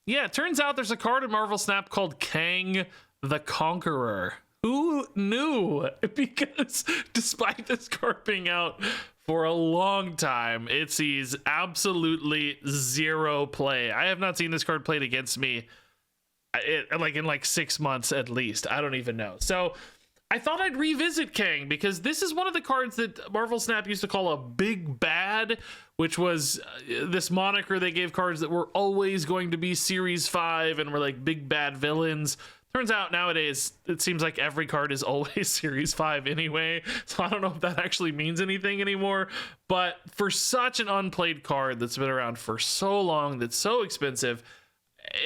Yeah, it turns out there's a card in Marvel Snap called Kang the Conqueror. Who knew? Because despite this card being out for a long time, it sees absolutely zero play. I have not seen this card played against me in like 6 months at least. I don't even know. So I thought I'd revisit Kang because this is one of the cards that Marvel Snap used to call a big bad, which was this moniker they gave cards that were always going to be Series 5 and were like big bad villains. Turns out nowadays, it seems like every card is always Series 5 anyway, so I don't know if that actually means anything anymore, but for such an unplayed card that's been around for so long, that's so expensive,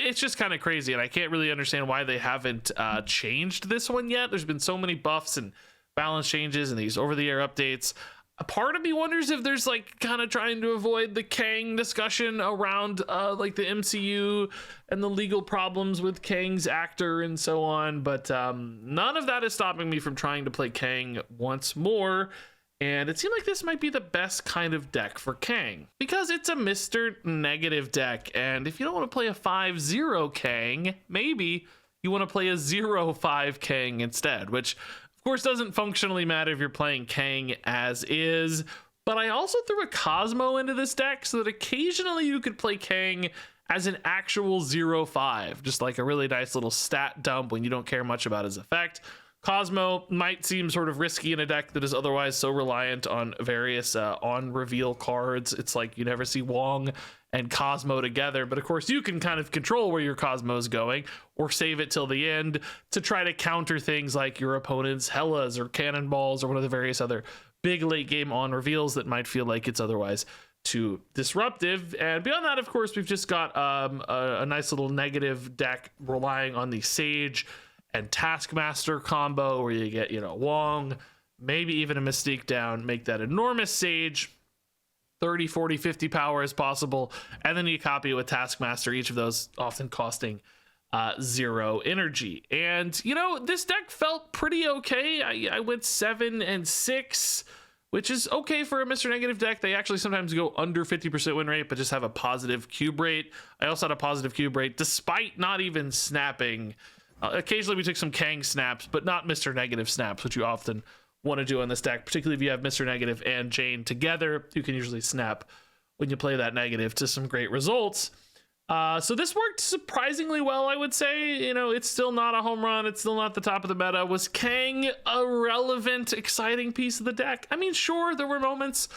it's just kind of crazy, and I can't really understand why they haven't changed this one yet. There's been so many buffs and balance changes and these over-the-air updates. A part of me wonders if there's like kind of trying to avoid the Kang discussion around like the MCU and the legal problems with Kang's actor and so on, but none of that is stopping me from trying to play Kang once more. And it seemed like this might be the best kind of deck for Kang because it's a Mr. Negative deck. And if you don't want to play a 5-0 Kang, maybe you want to play a 0-5 Kang instead, which of course doesn't functionally matter if you're playing Kang as is. But I also threw a Cosmo into this deck so that occasionally you could play Kang as an actual 0-5, just like a really nice little stat dump when you don't care much about his effect. Cosmo might seem sort of risky in a deck that is otherwise so reliant on various on reveal cards. It's like you never see Wong and Cosmo together, but of course you can kind of control where your Cosmo is going or save it till the end to try to counter things like your opponent's Hellas or Cannonballs or one of the various other big late game on reveals that might feel like it's otherwise too disruptive. And beyond that, of course, we've just got a nice little negative deck relying on the Sage and Taskmaster combo where you get, you know, Wong, maybe even a Mystique down, make that enormous Sage, 30, 40, 50 power as possible, and then you copy it with Taskmaster, each of those often costing 0 energy. And, you know, this deck felt pretty okay. I went 7 and 6, which is okay for a Mr. Negative deck. They actually sometimes go under 50% win rate, but just have a positive cube rate. I also had a positive cube rate, despite not even snapping. Occasionally we took some Kang snaps, but not Mr. Negative snaps, which you often want to do on this deck, particularly if you have Mr. Negative and Jane together. You can usually snap when you play that negative to some great results. So this worked surprisingly well, I would say. You know, it's still not a home run. It's still not the top of the meta. Was Kang a relevant, exciting piece of the deck? I mean, sure, there were moments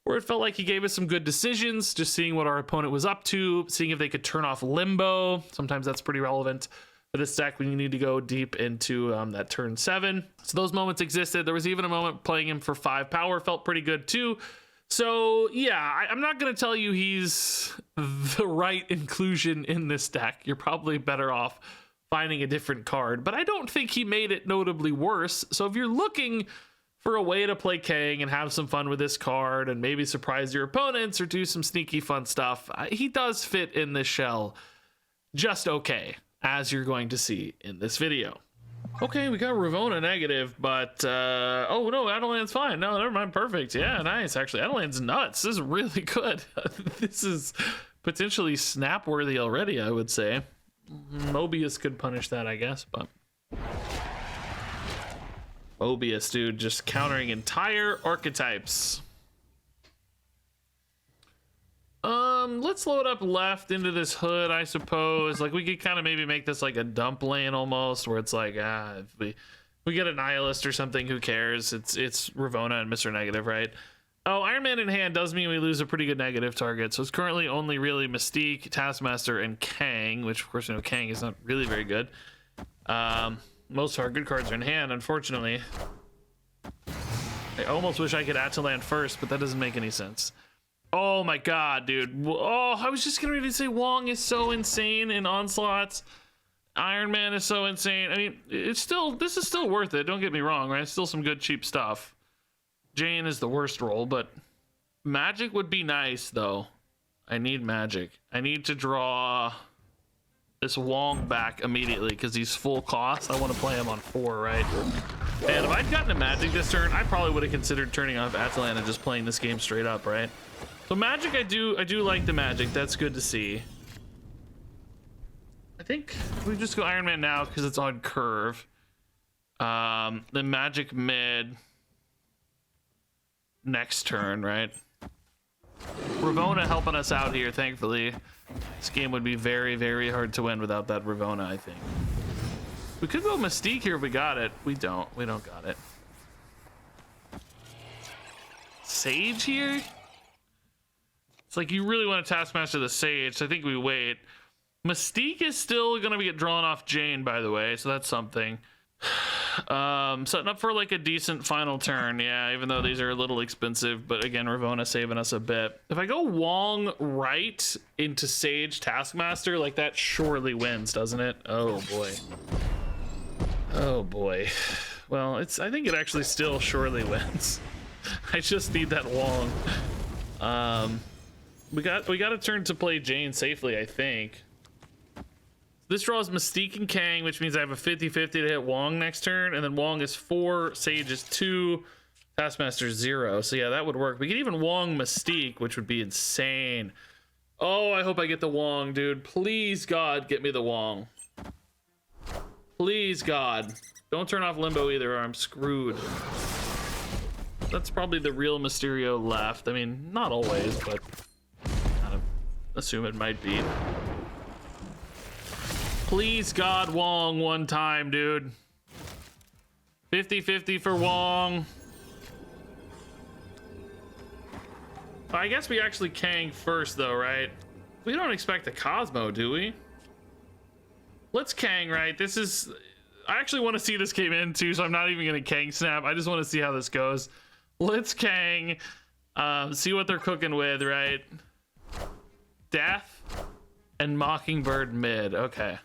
where it felt like he gave us some good decisions, just seeing what our opponent was up to, seeing if they could turn off Limbo. Sometimes that's pretty relevant for this deck when you need to go deep into that turn 7. So those moments existed. There was even a moment playing him for 5 power felt pretty good too. So yeah, I'm not going to tell you he's the right inclusion in this deck. You're probably better off finding a different card, but I don't think he made it notably worse. So if you're looking for a way to play Kang and have some fun with this card and maybe surprise your opponents or do some sneaky fun stuff, he does fit in this shell just okay, as you're going to see in this video. Okay, we got Ravona negative, but oh no, Adelan's fine. No, never mind, perfect. Yeah, nice. Actually, Adelan's nuts. This is really good. This is potentially snap worthy already, I would say. Mobius could punish that, I guess, but Mobius, dude, just countering entire archetypes. Let's load up left into this hood, I suppose. Like, we could kind of maybe make this like a dump lane almost, where it's like, if we get a Nihilist or something, who cares? It's Ravona and Mr. Negative, right? Oh, Iron Man in hand does mean we lose a pretty good negative target, so it's currently only really Mystique, Taskmaster, and Kang, which of course, you know, Kang is not really very good. Most of our good cards are in hand, unfortunately. I almost wish I could Atalan first, but that doesn't make any sense. Oh my god, dude. Oh, I was just gonna say Wong is so insane in Onslaughts. Iron Man is so insane. I mean, this is still worth it, don't get me wrong, right? It's still some good cheap stuff. Jane is the worst roll, but Magic would be nice though. I need Magic. I need to draw this Wong back immediately because he's full cost. I want to play him on 4, right? And if I'd gotten a Magic this turn, I probably would have considered turning off Atalan and just playing this game straight up, right? So Magic, I do like the Magic. That's good to see. think we just go Iron Man now because it's on curve. The magic mid next turn, right? Ravonna helping us out here, thankfully. This game would be very, very hard to win without that Ravonna, I think. We could go Mystique here if we got it. We don't got it. Sage here? It's like you really want to Taskmaster the Sage, so I think we wait. Mystique is still gonna get drawn off Jane, by the way, so that's something. Setting up for like a decent final turn, yeah, even though these are a little expensive, but again, Ravonna saving us a bit. If I go Wong right into Sage Taskmaster, like that surely wins, doesn't it? Oh boy. Oh boy. Well, I think it actually still surely wins. I just need that Wong. We got a turn to play Jane safely, I think. This draws Mystique and Kang, which means I have a 50-50 to hit Wong next turn, and then Wong is 4, Sage is 2, Taskmaster 0. So yeah, that would work. We could even Wong Mystique, which would be insane. Oh, I hope I get the Wong, dude. Please, God, get me the Wong. Please, God. Don't turn off Limbo either, or I'm screwed. That's probably the real Mysterio left. I mean, not always, but kind of assume it might be. Please, God, Wong one time, dude. 50-50 for Wong. I guess we actually Kang first, though, right? We don't expect a Cosmo, do we? Let's Kang, right? This is... I actually want to see this game in, too, so I'm not even going to Kang snap. I just want to see how this goes. Let's Kang. See what they're cooking with, right? Death and Mockingbird mid. Okay.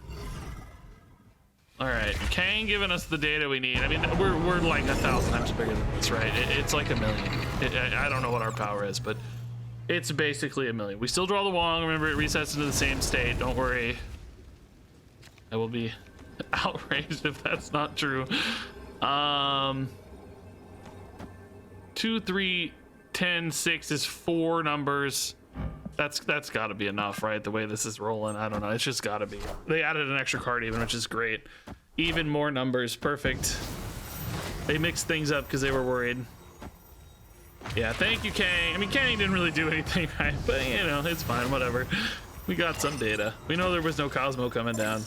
All right. Kang giving us the data we need. I mean, we're like 1,000 times bigger than this, right? It's like a million. I don't know what our power is, but it's basically a million. We still draw the Wong. Remember, it resets into the same state. Don't worry. I will be outraged if that's not true. 2, 3, 10, 6 is 4 numbers. That's got to be enough, right? The way this is rolling, I don't know. It's just got to be. They added an extra card even, which is great. Even more numbers, perfect. They mixed things up because they were worried. Yeah, thank you, Kang. I mean, Kang didn't really do anything, right? But you know, it's fine. Whatever. We got some data. We know there was no Cosmo coming down.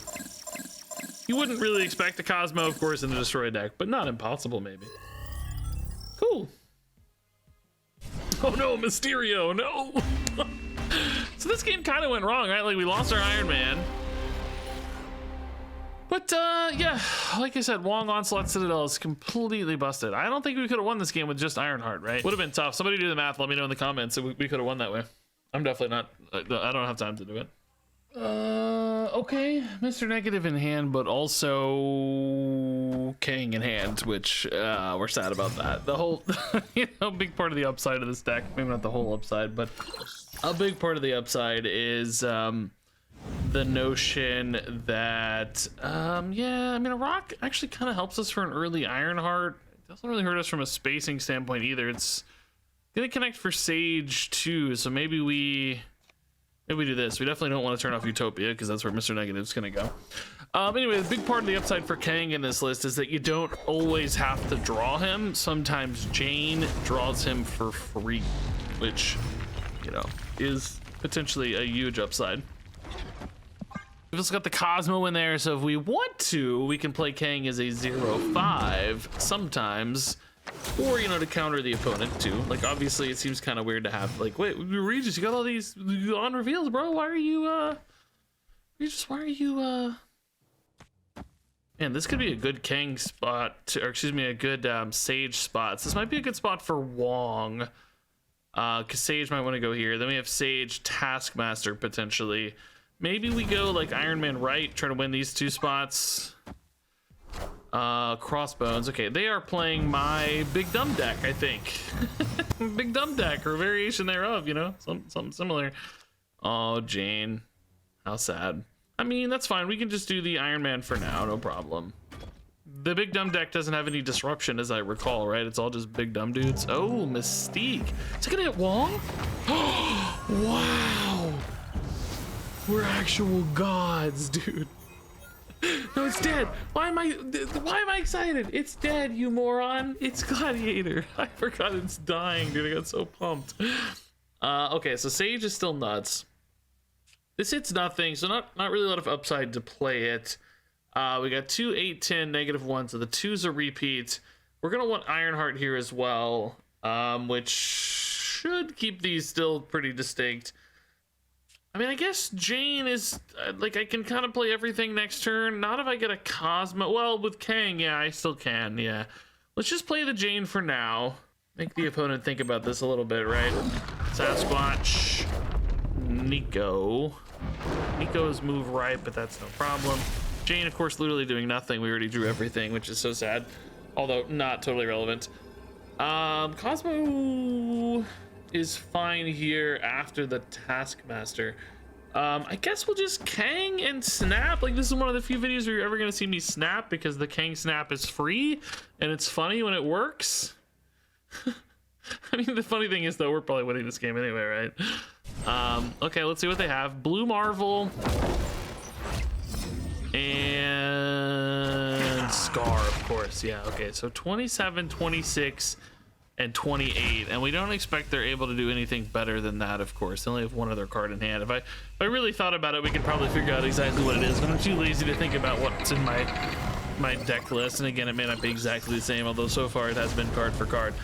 You wouldn't really expect a Cosmo, of course, in the Destroy deck, but not impossible, maybe. Cool. Oh no, Mysterio, no! So this game kind of went wrong, right? Like, we lost our Iron Man. But, yeah, like I said, Wong Onslaught Citadel is completely busted. I don't think we could have won this game with just Ironheart, right? Would have been tough. Somebody do the math, let me know in the comments if we could have won that way. I'm definitely not, I don't have time to do it. Okay, Mr. Negative in hand, but also Kang in hand, which we're sad about that. The whole, you know, big part of the upside of this deck, maybe not the whole upside, but a big part of the upside is the notion that, yeah, I mean, a rock actually kind of helps us for an early Ironheart. It doesn't really hurt us from a spacing standpoint either. It's gonna connect for Sage too, so maybe we do this. We definitely don't want to turn off Utopia because that's where Mr. Negative's gonna go. Anyway, the big part of the upside for Kang in this list is that you don't always have to draw him. Sometimes Jane draws him for free, which, you know, is potentially a huge upside. We've also got the Cosmo in there, so if we want to, we can play Kang as a 0/5 sometimes. Or, you know, to counter the opponent too. Like, obviously it seems kind of weird to have, like, wait, Regis, you got all these on reveals, bro. Why are you, Regis, why are you, Man, this could be a good Kang spot, or excuse me, a good Sage spot. So this might be a good spot for Wong. Because Sage might want to go here. Then we have Sage Taskmaster potentially. Maybe we go like Iron Man right, try to win these 2 spots. Crossbones. Okay, they are playing my Big Dumb deck, I think. Big Dumb deck, or a variation thereof, you know? Something similar. Oh, Jane. How sad. I mean, that's fine. We can just do the Iron Man for now, no problem. The Big Dumb deck doesn't have any disruption, as I recall, right? It's all just big dumb dudes. Oh, Mystique. Is it gonna hit Wong? Wow. We're actual gods, dude. No, it's dead. Why am I excited? It's dead, you moron. It's Gladiator. I forgot it's dying, dude. I got so pumped. Okay, so Sage is still nuts. This hits nothing, so not really a lot of upside to play it. We got 2, 8, 10, -1, so the 2's a repeat. We're gonna want Ironheart here as well, which should keep these still pretty distinct. I mean, I guess Jane is, like, I can kind of play everything next turn. Not if I get a Cosmo. Well, with Kang, yeah, I still can, yeah. Let's just play the Jane for now. Make the opponent think about this a little bit, right? Sasquatch. Nico. Nico's move right, but that's no problem. Jane, of course, literally doing nothing. We already drew everything, which is so sad. Although, not totally relevant. Cosmo is fine here after the Taskmaster. I guess we'll just Kang and snap. Like, this is one of the few videos where you're ever gonna see me snap, because the Kang snap is free and it's funny when it works. I mean, the funny thing is, though, we're probably winning this game anyway, right? Okay, let's see what they have. Blue Marvel and Scar, of course. Yeah, okay, so 27, 26 and 28, and we don't expect they're able to do anything better than that, of course. They only have one other card in hand. If I really thought about it, we could probably figure out exactly what it is, but I'm too lazy to think about what's in my deck list. And again, it may not be exactly the same, although so far it has been card for card.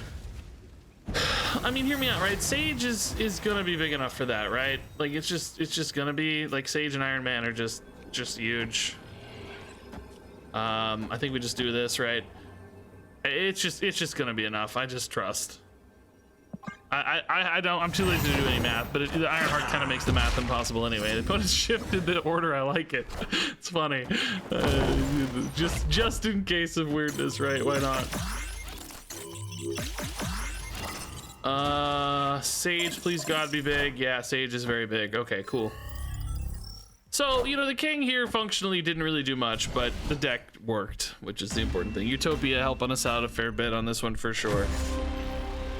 I mean, hear me out, right? Sage is gonna be big enough for that, right? Like, it's just gonna be, like, Sage and Iron Man are just huge. I think we just do this, right? It's just gonna be enough. I just trust. I'm too lazy to do any math, but the Ironheart kind of makes the math impossible anyway. The opponent shifted the order. I like it. It's funny. Just in case of weirdness, right? Why not? Sage, please God be big. Yeah, Sage is very big. Okay, cool. So, you know, the King here functionally didn't really do much, but the deck worked, which is the important thing. Utopia helping us out a fair bit on this one for sure.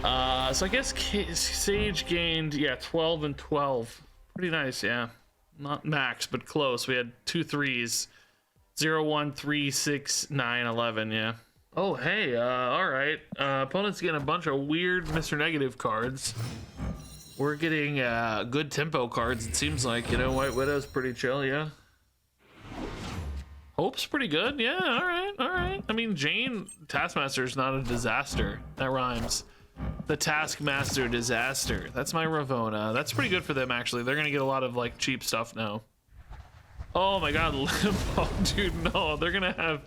So I guess Sage gained, yeah, 12 and 12. Pretty nice, yeah. Not max, but close. We had 2 3s. 0, 1, 3, 6, 9, 11, yeah. Oh, hey, all right. Opponent's getting a bunch of weird Mr. Negative cards. We're getting good tempo cards, it seems like. You know, White Widow's pretty chill, yeah. Hope's pretty good, yeah, all right. I mean, Jane Taskmaster's not a disaster. That rhymes. The Taskmaster disaster. That's my Ravona. That's pretty good for them, actually. They're gonna get a lot of, like, cheap stuff now. Oh my god, Limbo, dude, no, they're gonna have...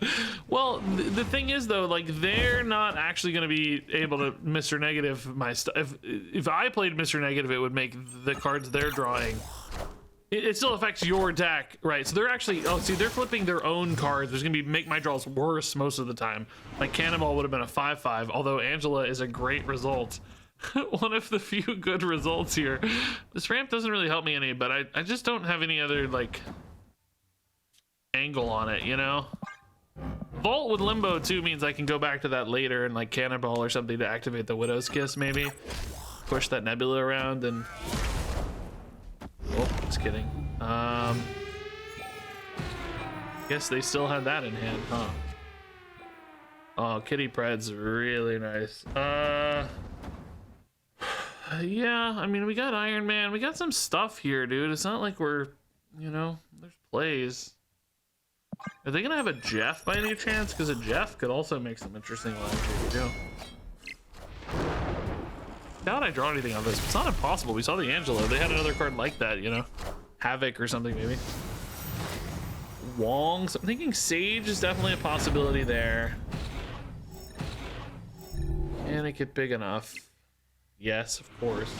Well, the thing is, though, like, they're not actually gonna be able to Mr. Negative my stuff. If I played Mr. Negative, it would make the cards they're drawing... It still affects your deck, right? So they're actually... Oh, see, they're flipping their own cards. There's gonna be make my draws worse most of the time. Like, Cannonball would have been a 5/5, although Angela is a great result. One of the few good results here. This ramp doesn't really help me any, but I just don't have any other, like... angle on it, you know. Vault with Limbo too means I can go back to that later and, like, Cannonball or something to activate the Widow's Kiss, maybe push that Nebula around and... Oh, just kidding. Guess they still had that in hand, huh? Oh, Kitty Prad's really nice. Yeah, I mean, we got Iron Man, we got some stuff here, dude. It's not like we're, you know, there's plays. Are they gonna have a Jeff by any chance? Because a Jeff could also make some interesting lines here too. Doubt I draw anything on this. It's not impossible. We saw the Angelo. They had another card like that, you know, Havoc or something maybe. Wong. So I'm thinking Sage is definitely a possibility there. Can it get big enough? Yes, of course.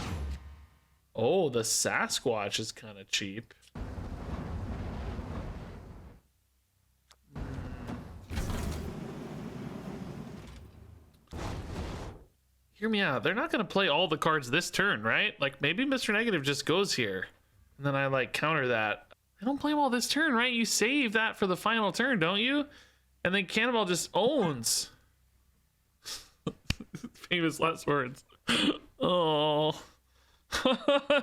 Oh, the Sasquatch is kind of cheap. Hear me out. They're not going to play all the cards this turn, right? Like, maybe Mr. Negative just goes here. And then I, like, counter that. They don't play them all this turn, right? You save that for the final turn, don't you? And then Cannonball just owns. Famous last words. Oh.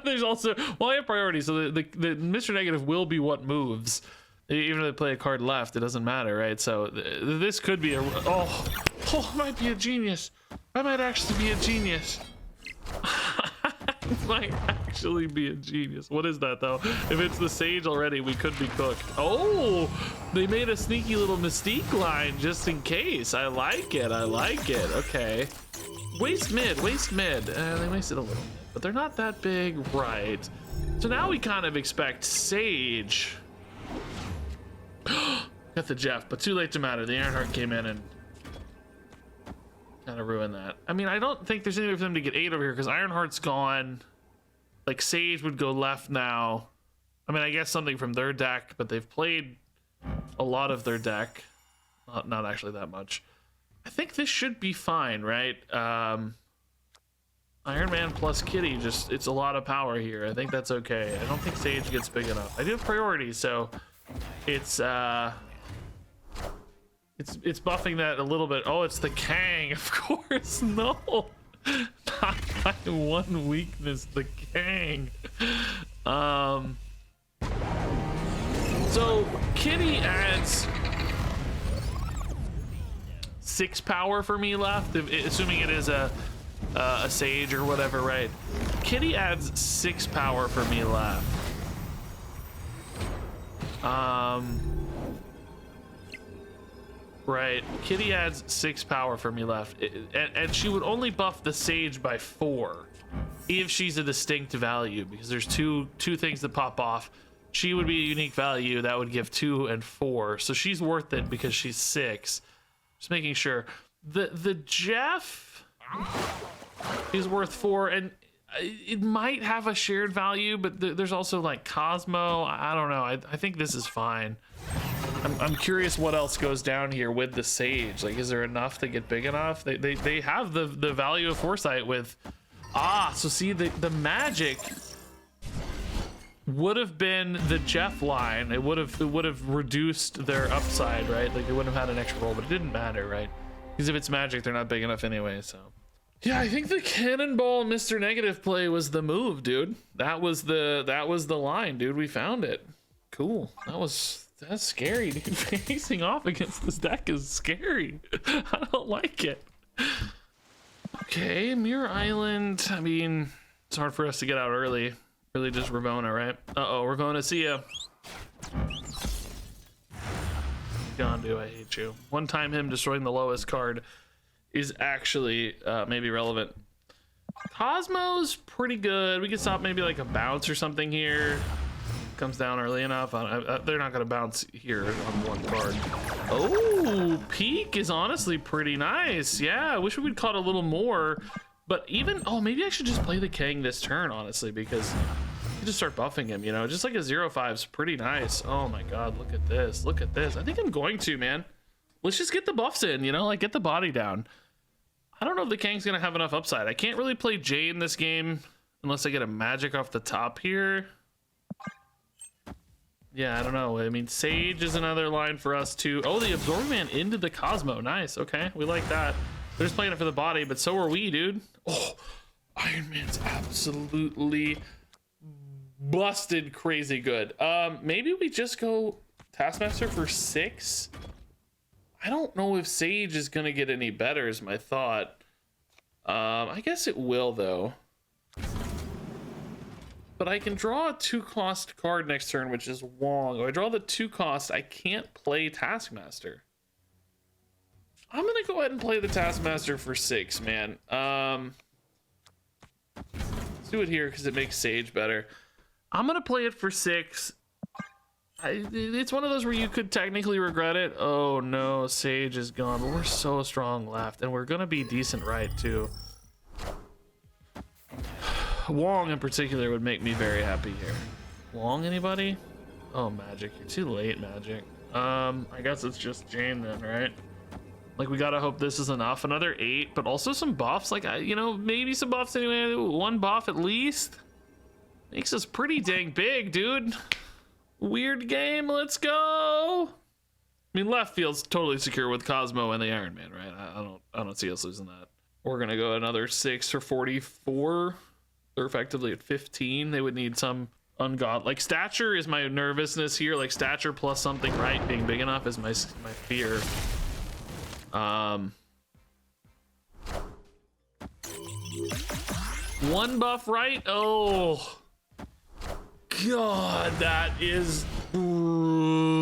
There's also... Well, I have priority, so the Mr. Negative will be what moves. Even if they play a card left, it doesn't matter, right? So this could be a... Oh, I might be a genius. I might actually be a genius. Might actually be a genius. What is that, though? If it's the Sage already, we could be cooked. Oh, they made a sneaky little Mystique line just in case. I like it. I like it. Okay. Waste mid. They wasted a little bit, but they're not that big, right? So now we kind of expect Sage. Got the Jeff, but too late to matter. The Ironheart came in and kind of ruined that. I mean, I don't think there's any way for them to get 8 over here because Ironheart's gone. Like, Sage would go left now. I mean, I guess something from their deck, but they've played a lot of their deck. Not actually that much. I think this should be fine, right? Iron Man plus Kitty, just, it's a lot of power here. I think that's okay. I don't think Sage gets big enough. I do have priority, so it's buffing that a little bit. Oh, it's the Kang, of course. No, not my one weakness, the Kang. So Kitty adds 6 power for me left, assuming it is a Sage or whatever, right? Kitty adds 6 power for me left. Right, Kitty adds 6 power for me left, and she would only buff the Sage by 4 if she's a distinct value, because there's two things that pop off. She would be a unique value that would give 2 and 4, so she's worth it because she's 6. Just making sure. The Jeff is worth 4, and it might have a shared value, but there's also like Cosmo. I don't know. I think this is fine. I'm curious what else goes down here with the Sage. Like, is there enough to get big enough? They have the value of Foresight with... so see, the magic would have been the Jeff line. It would have reduced their upside, right? Like, they wouldn't have had an extra roll, but it didn't matter, right? Because if it's magic, they're not big enough anyway, so... Yeah, I think the Cannonball Mr. Negative play was the move, dude. That was the line, dude. We found it. Cool. That's scary, dude. Facing off against this deck is scary. I don't like it. Okay, Mirror Island. I mean, it's hard for us to get out early. Really just Ravona, right? Uh-oh, we're going to see ya. Gandu, I hate you. One time him destroying the lowest card is actually maybe relevant. Cosmo's pretty good. We can stop maybe like a bounce or something here. Comes down early enough. They're not gonna bounce here on one card. Oh, Peak is honestly pretty nice. Yeah, I wish we would caught a little more. But even, maybe I should just play the Kang this turn, honestly, because you just start buffing him, you know? Just like a 0/5's pretty nice. Oh my god, look at this. Look at this. I think I'm going to, man. Let's just get the buffs in, you know? Like, get the body down. I don't know if the Kang's gonna have enough upside. I can't really play Jay in this game unless I get a magic off the top here. Yeah, I don't know. I mean, Sage is another line for us too. Oh, the Absorb Man into the Cosmo. Nice. Okay, we like that. They're just playing it for the body, but so are we, dude. Oh, Iron Man's absolutely busted crazy good. Maybe we just go Taskmaster for 6. I don't know if Sage is gonna get any better is my thought. I guess it will though. But I can draw a 2-cost card next turn, which is Wong. If I draw the 2-cost, I can't play Taskmaster. I'm gonna go ahead and play the Taskmaster for 6, man. Let's do it here because it makes Sage better. I'm gonna play it for 6. It's one of those where you could technically regret it. Oh no, Sage is gone, but we're so strong left, and we're gonna be decent right too. Wong in particular would make me very happy here. Wong, anybody? Oh, Magic. You're too late, Magic. I guess it's just Jane then, right? Like, we gotta hope this is enough. Another 8, but also some buffs. Like, you know, maybe some buffs anyway. 1 buff at least. Makes us pretty dang big, dude. Weird game. Let's go. I mean, left feels totally secure with Cosmo and the Iron Man, right? I don't see us losing that. We're gonna go another 6 for 44. They're effectively at 15. They would need some ungod. Like stature is my nervousness here. Like stature plus something right being big enough is my fear. One buff right. Oh god, that is brutal.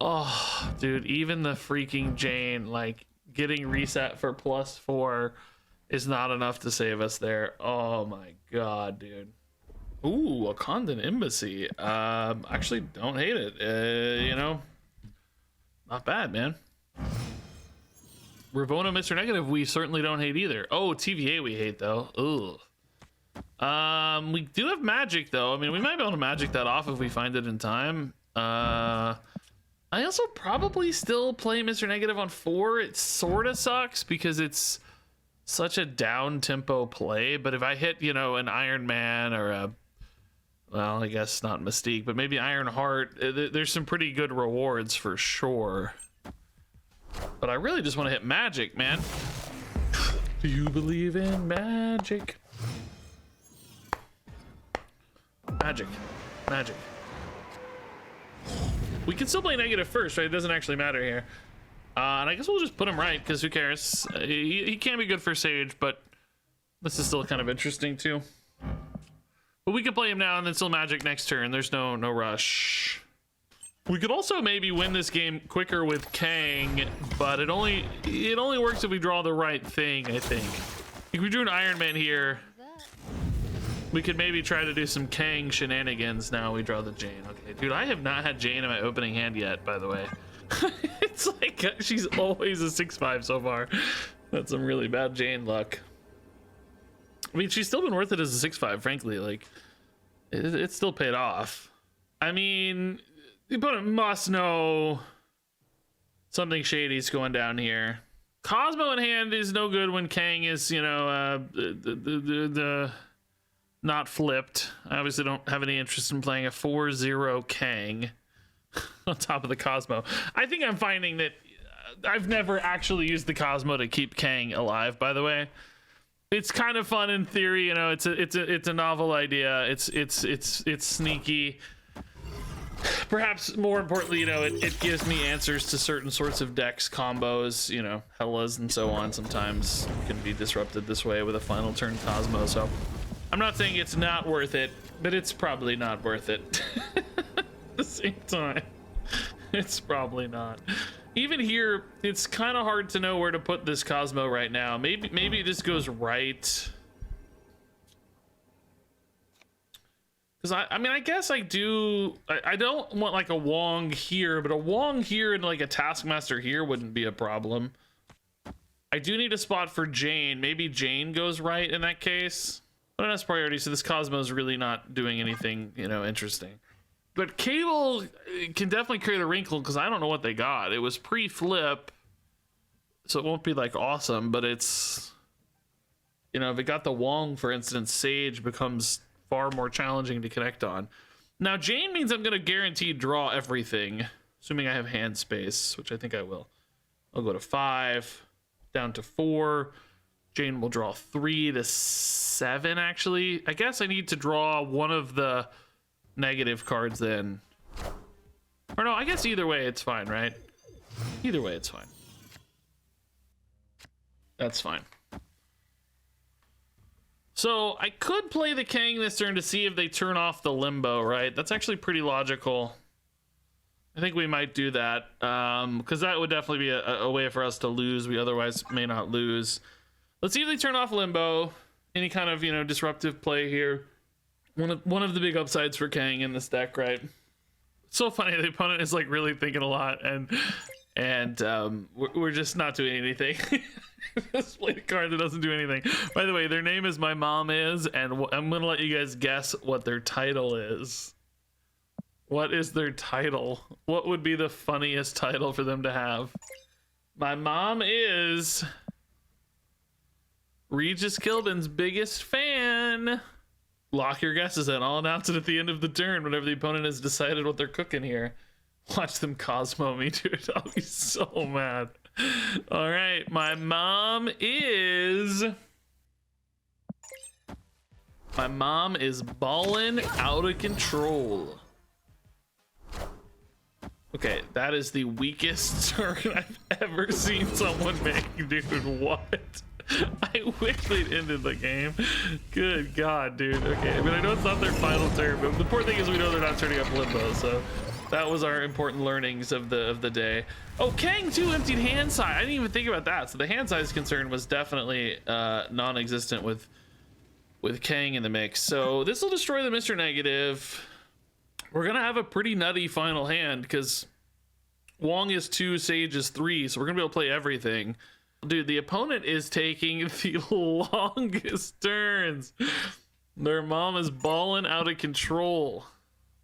Oh, dude, even the freaking Jane, like, getting reset for +4 is not enough to save us there. Oh my god, dude. Ooh, a Wakandan embassy. Actually, don't hate it. You know, not bad, man. Ravona, Mr. Negative, we certainly don't hate either. Oh, TVA we hate, though. Ugh. We do have magic, though. I mean, we might be able to magic that off if we find it in time. I also probably still play Mr. Negative on 4. It sort of sucks because it's such a down tempo play. But if I hit, you know, an Iron Man or a, well, I guess not Mystique, but maybe Iron Heart, there's some pretty good rewards for sure. But I really just want to hit magic, man. Do you believe in magic? Magic. Magic. We can still play negative first, right? It doesn't actually matter here. And I guess we'll just put him right, because who cares? He can be good for Sage, but this is still kind of interesting, too. But we can play him now and then still magic next turn. There's no rush. We could also maybe win this game quicker with Kang, but it only works if we draw the right thing, I think. If we drew an Iron Man here, we could maybe try to do some Kang shenanigans. Now we draw the Jane. Okay, dude, I have not had Jane in my opening hand yet, by the way. It's like she's always a 6/5 so far. That's some really bad Jane luck. I mean, she's still been worth it as a 6/5, frankly. Like, it's still paid off. I mean, the opponent must know something shady's going down here. Cosmo in hand is no good when Kang is, you know, not flipped. I obviously don't have any interest in playing a 4/0 Kang on top of the Cosmo. I think I'm finding that I've never actually used the Cosmo to keep Kang alive, by the way. It's kind of fun in theory, you know, it's a novel idea. It's sneaky. Perhaps more importantly, you know, it gives me answers to certain sorts of decks, combos, you know, Hellas and so on. Sometimes can be disrupted this way with a final turn Cosmo. So I'm not saying it's not worth it, but it's probably not worth it. At the same time, it's probably not. Even here, it's kind of hard to know where to put this Cosmo right now. Maybe this goes right. Because I mean, I guess I do. I don't want like a Wong here, but a Wong here and like a Taskmaster here wouldn't be a problem. I do need a spot for Jane. Maybe Jane goes right in that case. But that's priority, so this Cosmo is really not doing anything, you know, interesting. But Cable can definitely create a wrinkle because I don't know what they got. It was pre-flip, so it won't be like awesome, but it's, you know, if it got the Wong, for instance, Sage becomes far more challenging to connect on. Now, Jane means I'm going to guarantee draw everything, assuming I have hand space, which I think I will. I'll go to 5, down to 4. Jane will draw 3 to 7, actually. I guess I need to draw one of the negative cards then. Or no, I guess either way it's fine, right? Either way it's fine. That's fine. So I could play the Kang this turn to see if they turn off the Limbo, right? That's actually pretty logical. I think we might do that, because that would definitely be a way for us to lose. We otherwise may not lose. Let's see if they turn off Limbo. Any kind of, you know, disruptive play here. One of the big upsides for Kang in this deck, right? It's so funny, the opponent is like really thinking a lot, and we're just not doing anything. Just play a card that doesn't do anything. By the way, their name is My Mom Is, and I'm gonna let you guys guess what their title is. What is their title? What would be the funniest title for them to have? My Mom Is Regis Kilbin's biggest fan. Lock your guesses in. I'll announce it at the end of the turn whenever the opponent has decided what they're cooking here. Watch them Cosmo me, dude. I'll be so mad. All right, my mom is balling out of control. Okay, that is the weakest turn I've ever seen someone make, dude. What? I wish they'd ended the game. Good God, dude. Okay, I mean, I know it's not their final turn, but the important thing is we know they're not turning up limbo, so that was our important learnings of the day. Oh, Kang too emptied hand size. I didn't even think about that. So the hand size concern was definitely non-existent with Kang in the mix. So this will destroy the Mr. Negative. We're gonna have a pretty nutty final hand because Wong is 2, Sage is 3, so we're gonna be able to play everything. Dude, the opponent is taking the longest turns. Their mom is balling out of control.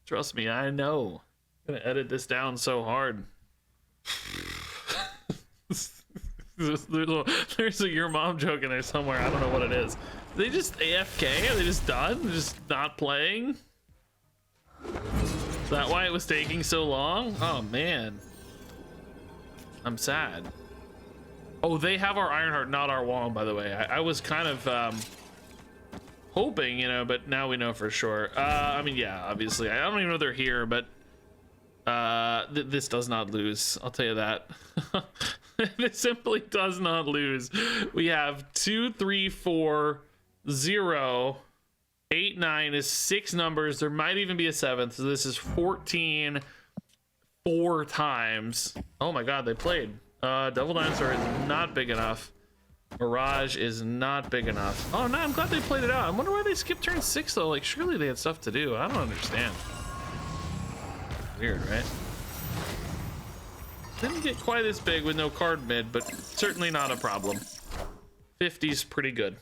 Trust me, I know. I'm gonna edit this down so hard. There's a your mom joke in there somewhere. I don't know what it is. Are they just AFK? Are they just done? They're just not playing? Is that why it was taking so long? Oh man, I'm sad. Oh, they have our Ironheart, not our Wong, by the way. I was kind of hoping, you know, but now we know for sure. I mean, yeah, obviously. I don't even know they're here, but this does not lose. I'll tell you that. This simply does not lose. We have 2, 3, 4, 0. 8, 9 is 6 numbers. There might even be a 7th. So this is 14 4 times. Oh my God, they played. Devil Dinosaur is not big enough. Mirage is not big enough. Oh no, I'm glad they played it out. I wonder why they skipped turn 6 though. Like surely they had stuff to do. I don't understand. Weird, right? Didn't get quite this big with no card mid, but certainly not a problem. 50's pretty good.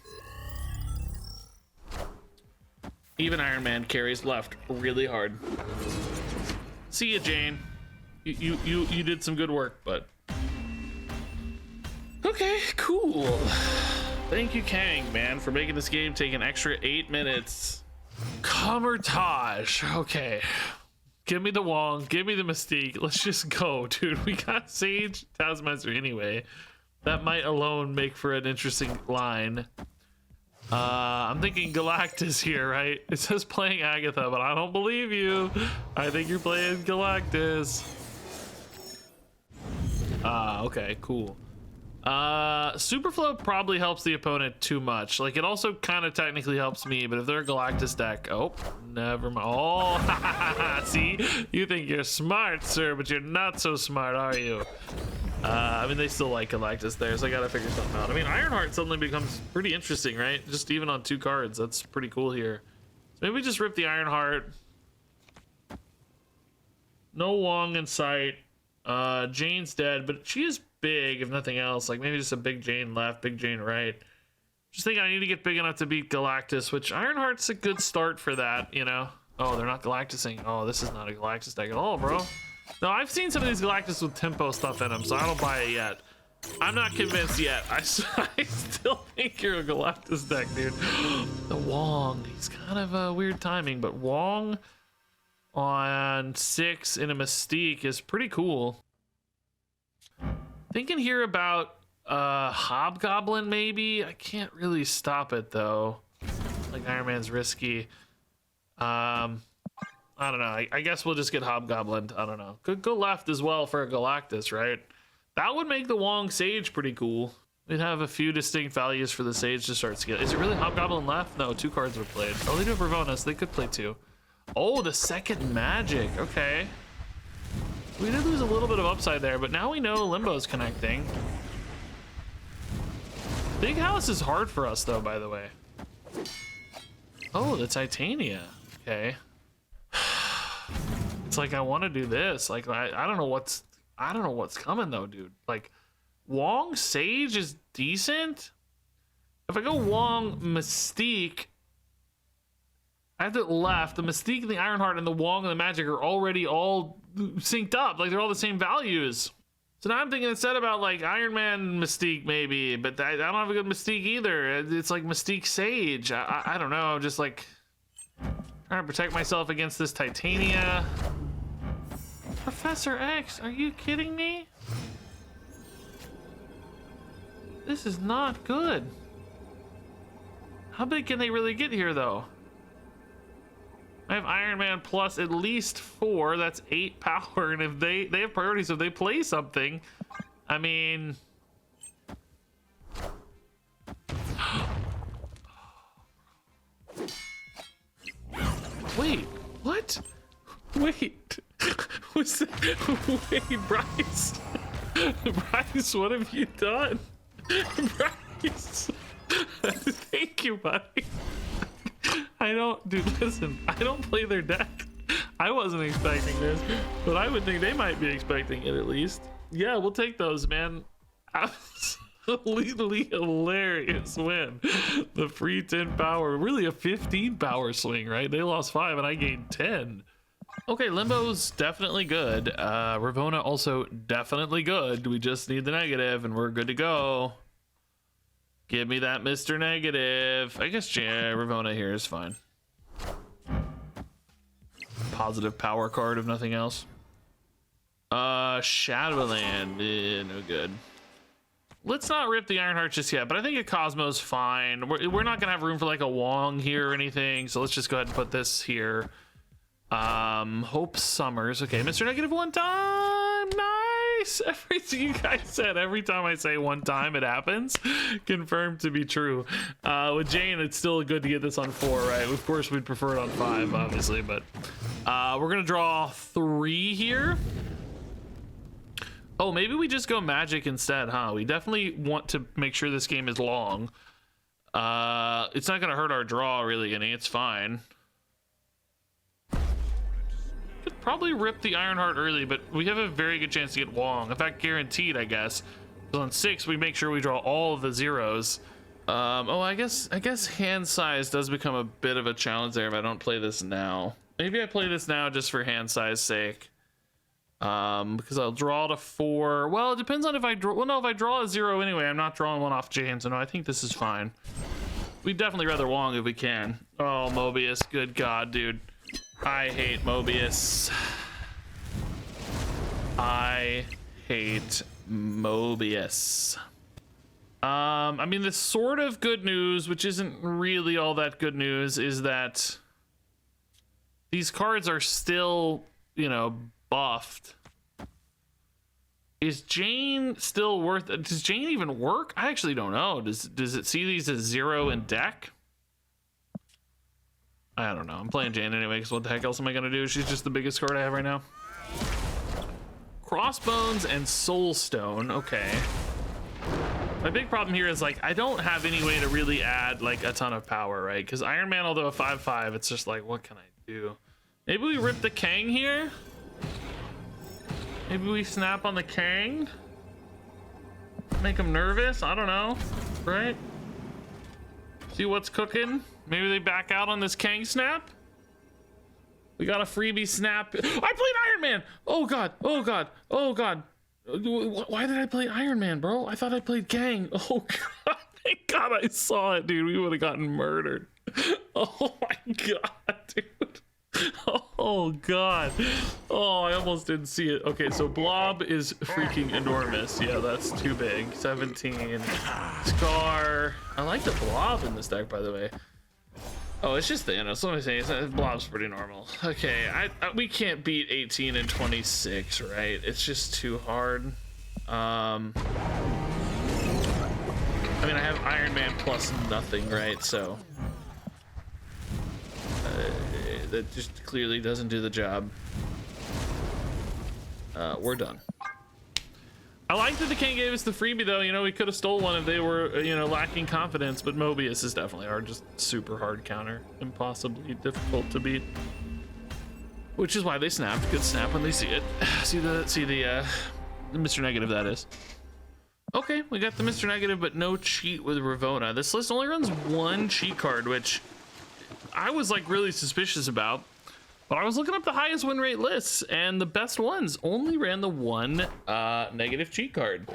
Even Iron Man carries left really hard. See ya, Jane. You did some good work, but okay, cool. Thank you, Kang, man, for making this game take an extra 8 minutes. Comertage. Okay. Give me the Wong, give me the Mystique. Let's just go, dude. We got Sage, Taskmaster anyway. That might alone make for an interesting line. I'm thinking Galactus here, right? It says playing Agatha, but I don't believe you. I think you're playing Galactus. Okay, cool. Superflow probably helps the opponent too much. Like, it also kind of technically helps me, but if they're a Galactus deck, oh, never mind. Oh, see? You think you're smart, sir, but you're not so smart, are you? I mean, they still like Galactus there, so I gotta figure something out. I mean, Ironheart suddenly becomes pretty interesting, right? Just even on 2 cards, that's pretty cool here. So maybe we just rip the Ironheart. No Wong in sight. Jane's dead, but she is big, if nothing else. Like, maybe just a big Jane left, big Jane right. Just think I need to get big enough to beat Galactus, which Ironheart's a good start for that, you know? Oh, they're not Galactusing. Oh, this is not a Galactus deck at all, bro. No, I've seen some of these Galactus with tempo stuff in them, so I don't buy it yet. I'm not convinced yet. I still think you're a Galactus deck, dude. The Wong, he's kind of a weird timing, but Wong on 6 in a Mystique is pretty cool. Thinking here about Hobgoblin maybe. I can't really stop it though. Like Iron Man's risky. I don't know. I guess we'll just get Hobgoblin. I don't know. Could go left as well for a Galactus, right? That would make the Wong Sage pretty cool. We'd have a few distinct values for the Sage to start scaling. Is it really Hobgoblin left? No, 2 cards were played. Oh, they do have Ravonus. They could play 2. Oh, the second magic. Okay. We did lose a little bit of upside there, but now we know Limbo's connecting. Big House is hard for us though, by the way. Oh, the Titania. Okay. It's like I want to do this. Like I don't know what's coming though, dude. Like Wong Sage is decent. If I go Wong Mystique, I have it left. The Mystique and the Ironheart and the Wong and the Magic are already all synced up. Like they're all the same values. So now I'm thinking instead about like Iron Man Mystique maybe, but I don't have a good Mystique either. It's like Mystique Sage. I don't know. I'm just like trying to protect myself against this Titania. Professor X, are you kidding me? This is not good. How big can they really get here, though? I have Iron Man plus at least 4. That's 8 power. And if they have priorities, if they play something, I mean... Wait, what? Wait. Was that... Wait, Bryce. Bryce, what have you done? Bryce. Thank you, buddy. I don't, dude, listen, I don't play their deck. I wasn't expecting this, but I would think they might be expecting it at least. Yeah, we'll take those, man. Absolutely hilarious win. The free 10 power, really a 15 power swing, right? They lost 5 and I gained 10. Okay, Limbo's definitely good. Ravona also definitely good. We just need the negative and we're good to go. Give me that Mr. Negative. I guess Ravona here is fine. Positive power card if nothing else. Shadowland, no good. Let's not rip the Ironheart just yet, but I think a Cosmo's fine. We're not gonna have room for like a Wong here or anything, so let's just go ahead and put this here. Hope Summers. Okay, Mr. Negative one time. Nice. Everything you guys said, every time I say one time, it happens. Confirmed to be true. With Jane, it's still good to get this on 4, right? Of course, we'd prefer it on 5, obviously, but we're gonna draw 3 here. Oh, maybe we just go Magic instead, huh? We definitely want to make sure this game is long. It's not gonna hurt our draw, really, any. It's fine. Could probably rip the Ironheart early, but we have a very good chance to get Wong. In fact, guaranteed, I guess. So on 6, we make sure we draw all of the zeros. Oh, I guess hand size does become a bit of a challenge there if I don't play this now. Maybe I play this now just for hand size sake. Because I'll draw to 4. Well, it depends on if I draw. Well, no, if I draw a 0 anyway, I'm not drawing one off Jane, so no, I think this is fine. We'd definitely rather Wong if we can. Oh, Mobius, good God, dude. I hate Mobius. I hate Mobius. I mean, the sort of good news, which isn't really all that good news, is that these cards are still, you know, buffed. Is Jane still worth it? Does Jane even work? I actually don't know. Does it see these as 0 in deck? I don't know. I'm playing Jane anyway, because what the heck else am I going to do? She's just the biggest card I have right now. Crossbones and Soulstone. Okay. My big problem here is, like, I don't have any way to really add, like, a ton of power, right? Because Iron Man, although a 5/5, it's just like, what can I do? Maybe we rip the Kang here? Maybe we snap on the Kang? Make him nervous? I don't know. Right? See what's cooking? Maybe they back out on this Kang snap? We got a freebie snap. I played Iron Man! Oh god, oh god, oh god. Why did I play Iron Man, bro? I thought I played Kang. Oh god, thank god I saw it, dude. We would have gotten murdered. Oh my god, dude. Oh god. Oh, I almost didn't see it. Okay, so Blob is freaking enormous. Yeah, that's too big. 17. Scar. I like the Blob in this deck, by the way. Oh, it's just Thanos. Let me say, Blob's pretty normal. Okay, we can't beat 18 and 26, right? It's just too hard. I mean, I have Iron Man plus nothing, right? So that just clearly doesn't do the job. We're done. I like that the King gave us the freebie, though. You know, we could have stole one if they were, you know, lacking confidence, but Mobius is definitely hard, just super hard counter, impossibly difficult to beat. Which is why they snapped. Good snap when they see it. See the Mr. Negative, that is. Okay, we got the Mr. Negative, but no cheat with Ravona. This list only runs 1 cheat card, which I was like really suspicious about. But I was looking up the highest win rate lists, and the best ones only ran the 1 negative cheat card.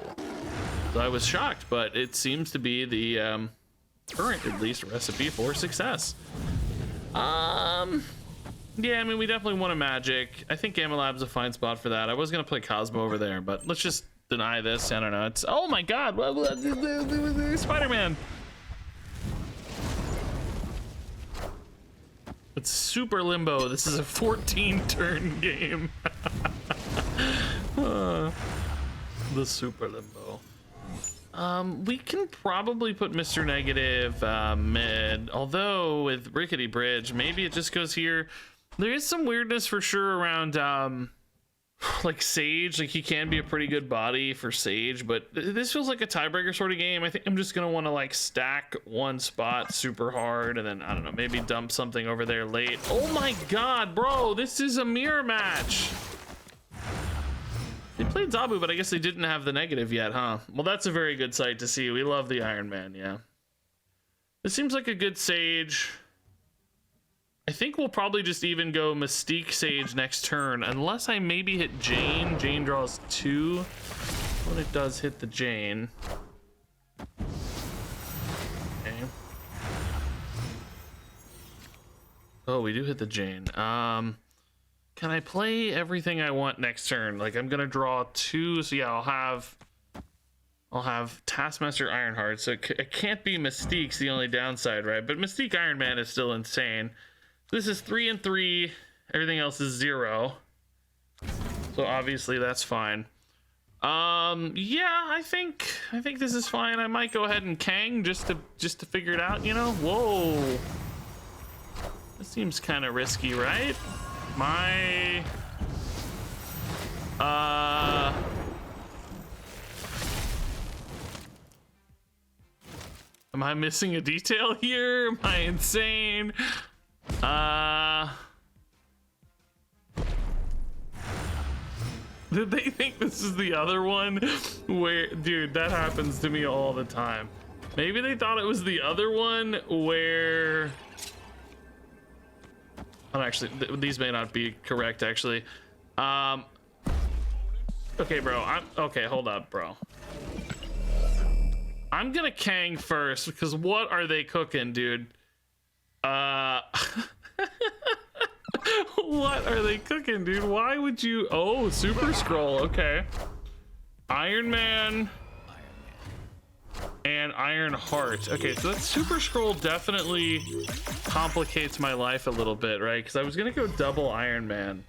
So I was shocked, but it seems to be the current, at least, recipe for success. Yeah, I mean, we definitely want a Magic. I think Gamma Lab's a fine spot for that. I was gonna play Cosmo over there, but let's just deny this. I don't know. It's, oh my god, Spider-Man. It's super limbo. This is a 14 turn game. The super limbo. We can probably put Mr. Negative mid, although with Rickety Bridge, maybe it just goes here. There is some weirdness for sure around like Sage. Like he can be a pretty good body for Sage, but this feels like a tiebreaker sort of game. I think I'm just gonna want to like stack one spot super hard and then I don't know, maybe dump something over there late. Oh my god, bro, this is a mirror match. They played Zabu, but I guess they didn't have the negative yet, huh? Well, that's a very good sight to see. We love the Iron Man, yeah. This seems like a good Sage. I think we'll probably just even go Mystique Sage next turn, unless I maybe hit Jane. Jane draws 2. When it does hit the Jane. Okay. Oh, we do hit the Jane. Can I play everything I want next turn? Like I'm gonna draw 2, so yeah, I'll have Taskmaster Ironheart, so it can't be Mystique's the only downside, right? But Mystique Iron Man is still insane. This is 3 and 3. Everything else is 0. So obviously that's fine. Yeah, I think this is fine. I might go ahead and Kang just to figure it out, you know? Whoa. This seems kind of risky, right? My am I missing a detail here? Am I insane? Did they think this is the other one? Where, dude, that happens to me all the time. Maybe they thought it was the other one where... Oh, actually, these may not be correct, actually. Okay, bro. Okay, hold up, bro. I'm gonna Kang first, because what are they cooking, dude? What are they cooking, dude? Why would you... Oh, Super Scroll, okay. Iron Man... and Iron Heart. Okay, so that Super Scroll definitely complicates my life a little bit, right? Because I was gonna go double Iron Man.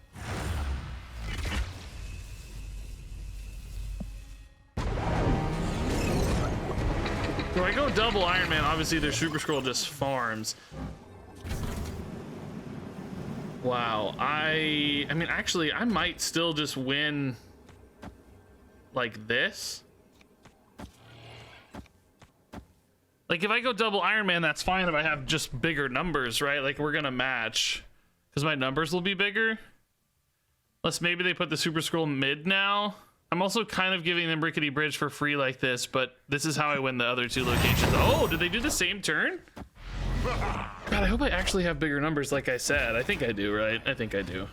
If I go double Iron Man, obviously their Super Scroll just farms. Wow, I mean, actually, I might still just win like this. Like if I go double Iron Man, that's fine if I have just bigger numbers, right? Like we're gonna match because my numbers will be bigger. Unless maybe they put the Super Scroll mid now. I'm also kind of giving them Rickety Bridge for free like this, but this is how I win the other 2 locations. Oh, did they do the same turn? God, I hope I actually have bigger numbers like I said. I think I do, right? I think I do.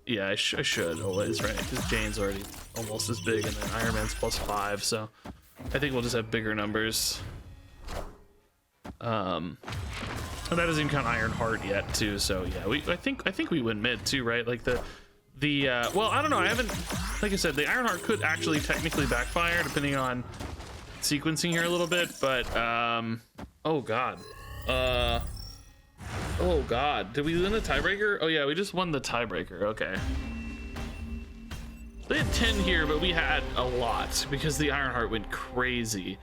Yeah, I should always, right? Because Jane's already almost as big and then Iron Man's +5, so I think we'll just have bigger numbers. And that doesn't even count Iron Heart yet too, so yeah, I think we win mid too, right? Like the well, I don't know, I haven't, like I said, the Iron Heart could actually technically backfire depending on sequencing here a little bit, but oh god, did we win the tiebreaker? Oh yeah, we just won the tiebreaker. Okay, they had 10 here, but we had a lot because the Iron Heart went crazy.